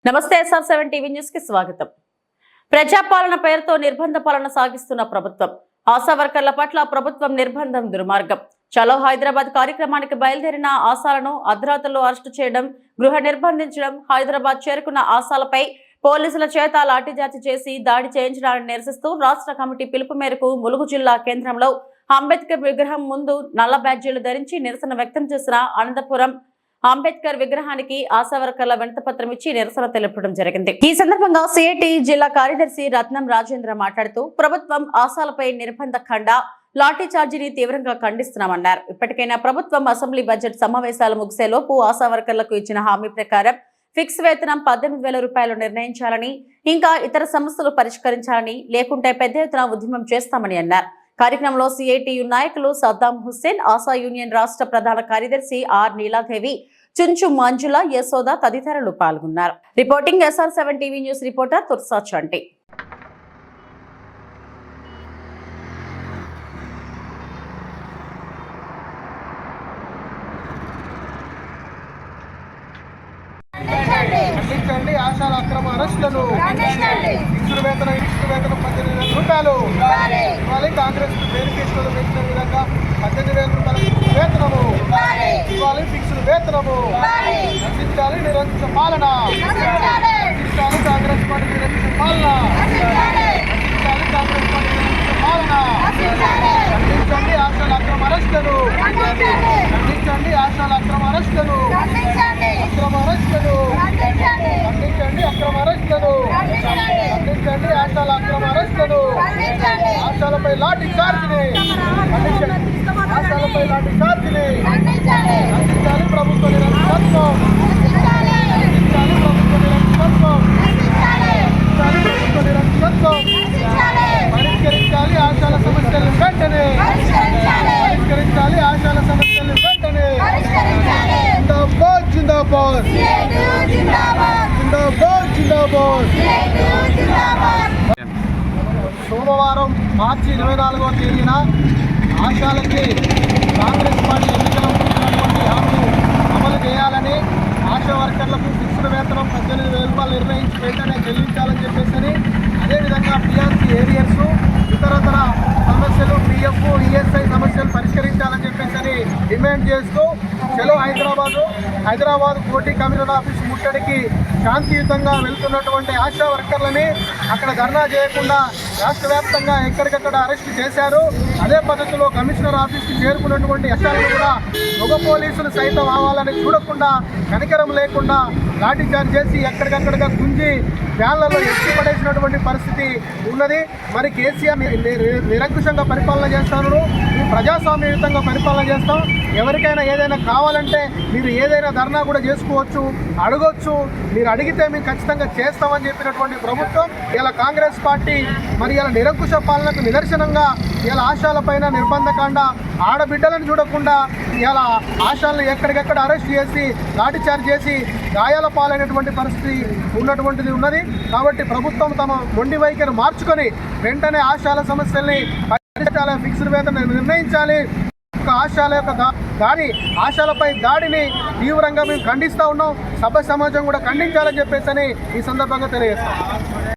నమస్తే SR7 TV news కి స్వాగతం. ప్రజాపాలన పేరుతో నిర్బంధ పాలన సాగిస్తున్న ప్రభుత్వం, ఆశా వర్కర్ల పట్ల ప్రభుత్వం నిర్బంధం దుర్మార్గం. చలో హైదరాబాద్ కార్యక్రమానికి బయలుదేరిన ఆశాలను అర్ధరాత్రుల్లో అరెస్టు చేయడం, గృహ నిర్బంధించడం, హైదరాబాద్ చేరుకున్న ఆశాలపై పోలీసుల చేత లాఠీచార్జి చేసి దాడి చేయించడాన్ని నిరసిస్తూ రాష్ట్ర కమిటీ పిలుపు మేరకు ములుగు జిల్లా కేంద్రంలో అంబేద్కర్ విగ్రహం ముందు నల్ల బ్యాడ్జీలు ధరించి నిరసన వ్యక్తం చేసిన అనంతపురం అంబేద్కర్ విగ్రహానికి ఆశా వర్కర్ల వినతిపత్రం ఇచ్చి నిరసన తెలపడం జరిగింది. ఈ సందర్భంగా సిఐటి జిల్లా కార్యదర్శి రత్నం రాజేంద్ర మాట్లాడుతూ ప్రభుత్వం ఆశాలపై నిర్బంధ ఖండ లాఠీ చార్జీని తీవ్రంగా ఖండిస్తున్నామన్నారు. ఇప్పటికైనా ప్రభుత్వం అసెంబ్లీ బడ్జెట్ సమావేశాలు ముగిసేలోపు ఆశా వర్కర్లకు ఇచ్చిన హామీ ప్రకారం ఫిక్స్ వేతనం 18,000 రూపాయలు నిర్ణయించాలని, ఇంకా ఇతర సమస్యలు పరిష్కరించాలని, లేకుంటే పెద్ద ఎత్తున ఉద్యమం చేస్తామని అన్నారు. కార్యక్రమంలో సిఐటియు నాయకులు సద్దాం హుస్సేన్, ఆశా యూనియన్ రాష్ట్ర ప్రధాన కార్యదర్శి ఆర్ నీలాదేవి, చుంచు మంజుల, యశోద తదితరులు పాల్గొన్నారు. Reporting SR7 TV news reporter Tursa Chanti. ఖండించండి ఆశాల అక్రమ అరెస్టులను. ఫిక్స్డ్ వేతనం 18,000 రూపాయలు ఇవ్వాలి. కాంగ్రెస్ మేనిఫెస్టోలో పెట్టిన విధంగా 18,000 రూపాయల ఫిక్స్డ్ వేతనము ఇవ్వాలి. ఫిక్స్డ్ వేతనము నశించాలి. నిరంకుశ పాలన నశించాలి. కాంగ్రెస్ పార్టీ నిరంకుశ పాలన నశించాలి. కాంగ్రెస్ పార్టీ నిరంకుశ పాలన ఖండించండి ఆశాల అక్రమ అరెస్టులను. ఖండించండి ఆశాల అక్రమ అరెస్టులను. అక్రమ అరెస్టులను ఖండించండి. అక్రమ అరెస్టులను ఖండించండి. ఆశాల అక్రమ అరెస్టులను. ఆశాలపై లాఠీ చార్జిని ఖండించండి. ఆశాలపై లాఠీ చార్జిని ఖండించాలి. ప్రభుత్వ నిరంకుశత్వం ఖండించాలి. ప్రభుత్వ నిరంకుశత్వం ఖండించాలి. ప్రభుత్వ నిరంకుశత్వం పరిష్కరించాలి. ఆశాల సమస్యలు వెంటనే పరిష్కరించాలి. ఆశాల సమస్యలు వెంటనే. జిందాబాద్ జిందాబాద్ జిందాబాద్ జిందాబాద్. సోమవారం మార్చి 24వ తేదీన ఆశాలకి కాంగ్రెస్ పార్టీ ఎన్నికల ఇచ్చినటువంటి హామీ అమలు చేయాలని, ఆశా వర్కర్లకు ఫిక్స్డ్ వేతనం 18,000 రూపాయలు నిర్ణయించి వెంటనే చెల్లించాలని చెప్పేసి, అదేవిధంగా పిఆర్సీ ఏరియర్స్, ఇతరతర సమస్యలు, పిఎఫ్, ఈఎస్ఐ సమస్యలు పరిష్కరించాలని చెప్పేసి డిమాండ్ చేస్తూ చలో హైదరాబాద్ కోటి కమిషనర్ ఆఫీస్ ముట్టడికి శాంతియుతంగా వెళ్తున్నటువంటి ఆశా వర్కర్లని అక్కడ ధర్నా చేయకుండా రాష్ట్ర వ్యాప్తంగా ఎక్కడికక్కడ అరెస్టు చేశారు. అదే పద్ధతిలో కమిషనర్ ఆఫీస్కి చేరుకున్నటువంటి ఆశాలను కూడా మగ పోలీసులు సైతం ఆవాలని చూడకుండా, కనికరం లేకుండా లాఠీచార్జ్ చేసి ఎక్కడికక్కడగా గుంజి ఫ్యాన్లలో ఎత్తి పడేసినటువంటి పరిస్థితి ఉన్నది. మరి కేసీఆర్ నిరంకుశంగా పరిపాలన చేస్తున్నారు. ప్రజాస్వామ్యయుతంగా పరిపాలన చేస్తాం. ఎవరికైనా ఏదైనా కావాలంటే మీరు ఏదైనా ధర్నా కూడా చేసుకోవచ్చు, అడగొచ్చు. మీరు అడిగితే మేము ఖచ్చితంగా చేస్తామని చెప్పినటువంటి ప్రభుత్వం ఇలా కాంగ్రెస్ పార్టీ మరి ఇలా నిరంకుశ పాలనకు నిదర్శనంగా ఇలా ఆశాలపైన నిర్బంధకాండ, ఆడబిడ్డలను చూడకుండా ఇలా ఆశాలను ఎక్కడికెక్కడ అరెస్ట్ చేసి లాఠీచార్జ్ చేసి గాయాల పాలైనటువంటి పరిస్థితి ఉన్నటువంటిది ఉన్నది. కాబట్టి ప్రభుత్వం తమ మొండి వైఖరి మార్చుకొని వెంటనే ఆశాల సమస్యల్ని ఫిక్స్డ్ వేతనం నిర్ణయించాలి. ఆశాల యొక్క ఆశాలపై దాడిని తీవ్రంగా మేము ఖండిస్తూ ఉన్నాం. సభ్య సమాజం కూడా ఖండించాలని చెప్పేసి ఈ సందర్భంగా తెలియజేస్తాం.